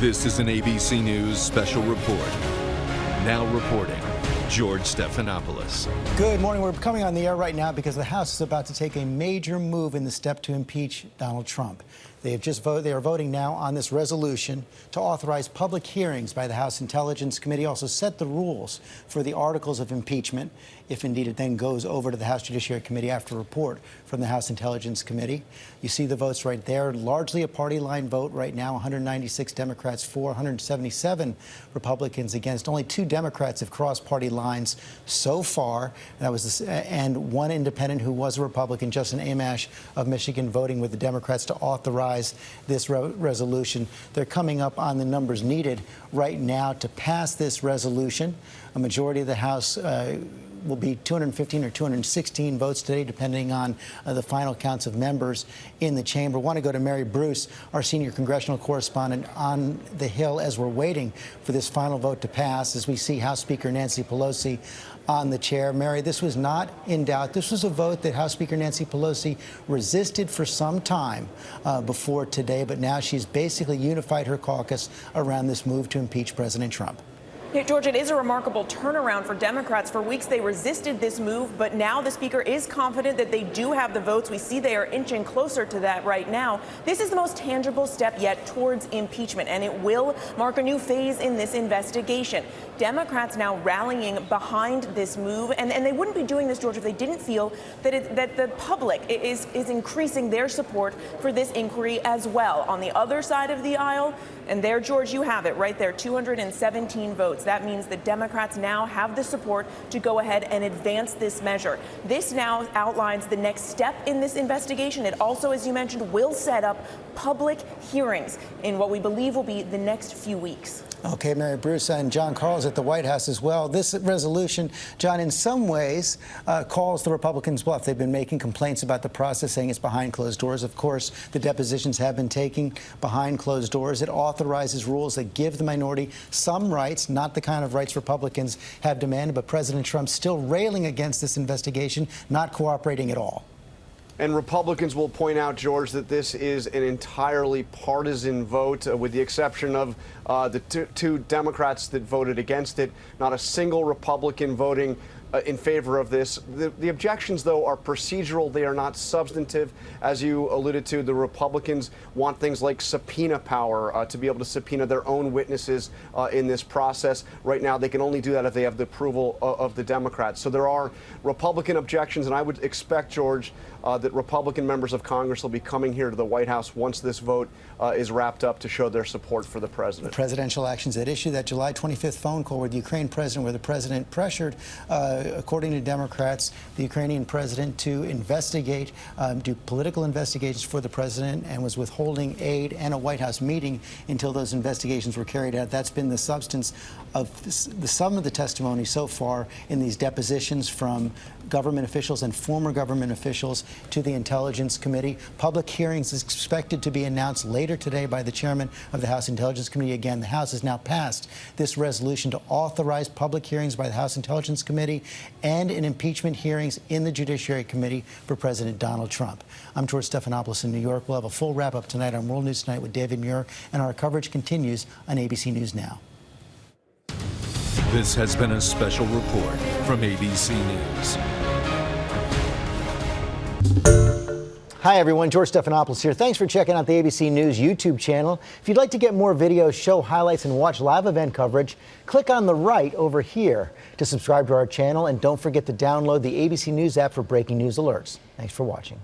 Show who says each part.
Speaker 1: This is an ABC News special report. Now reporting, George Stephanopoulos.
Speaker 2: Good morning. We're coming on the air right now because the House is about to take a major move in the step to impeach Donald Trump. They are voting now on this resolution to authorize public hearings by the House Intelligence Committee, also set the rules for the articles of impeachment, if indeed it then goes over to the House Judiciary Committee after a report from the House Intelligence Committee. You see the votes right there, largely a party line vote right now, 196 Democrats for, 177 Republicans against. Only 2 Democrats have crossed party lines so far. That was and one independent who was a Republican, Justin Amash of Michigan, voting with the Democrats to authorize this resolution. They're coming up on the numbers needed right now to pass this resolution. A majority of the House will be 215 or 216 votes today, depending on the final counts of members in the chamber. I want to go to Mary Bruce, our senior congressional correspondent on the Hill, as we're waiting for this final vote to pass, as we see House Speaker Nancy Pelosi on the chair. Mary, this was not in doubt. This was a vote that House Speaker Nancy Pelosi resisted for some time before today, but now she's basically unified her caucus around this move to impeach President Trump.
Speaker 3: Hey, George, it is a remarkable turnaround for Democrats. For weeks, they resisted this move, but now the Speaker is confident that they do have the votes. We see they are inching closer to that right now. This is the most tangible step yet towards impeachment, and it will mark a new phase in this investigation. Democrats now rallying behind this move, and they wouldn't be doing this, George, if they didn't feel that the public is increasing their support for this inquiry as well. On the other side of the aisle, and there, George, you have it right there, 217 votes. That means the Democrats now have the support to go ahead and advance this measure. This now outlines the next step in this investigation. It also, as you mentioned, will set up public hearings in what we believe will be the next few weeks.
Speaker 2: Okay, Mary Bruce, and John Carl's at the White House as well. This resolution, John, in some ways calls the Republicans' bluff. They've been making complaints about the process, saying it's behind closed doors. Of course, the depositions have been taken behind closed doors. It authorizes rules that give the minority some rights, not the kind of rights Republicans have demanded, but President Trump still railing against this investigation, not cooperating at all.
Speaker 4: And Republicans will point out, George, that this is an entirely partisan vote, with the exception of the two Democrats that voted against it. Not a single Republican voting in favor of this. The objections, though, are procedural. They are not substantive. As you alluded to, the Republicans want things like subpoena power to be able to subpoena their own witnesses in this process. Right now, they can only do that if they have the approval of the Democrats. So there are Republican objections, and I would expect, George, that Republican members of Congress will be coming here to the White House once this vote is wrapped up to show their support for the president.
Speaker 2: The presidential actions at issue, that July 25th phone call with the Ukraine president, where the president pressured, according to Democrats, the Ukrainian president to investigate, do political investigations for the president, and was withholding aid and a White House meeting until those investigations were carried out. That's been the substance of some of the testimony so far in these depositions from government officials and former government officials to the Intelligence Committee. Public hearings is expected to be announced later today by the chairman of the House Intelligence Committee. Again, the House has now passed this resolution to authorize public hearings by the House Intelligence Committee and in impeachment hearings in the Judiciary Committee for President Donald Trump. I'm George Stephanopoulos in New York. We'll have a full wrap-up tonight on World News Tonight with David Muir, and our coverage continues on ABC News Now.
Speaker 1: This has been a special report from ABC News.
Speaker 2: Hi, everyone. George Stephanopoulos here. Thanks for checking out the ABC News YouTube channel. If you'd like to get more videos, show highlights, and watch live event coverage, click on the right over here to subscribe to our channel. And don't forget to download the ABC News app for breaking news alerts. Thanks for watching.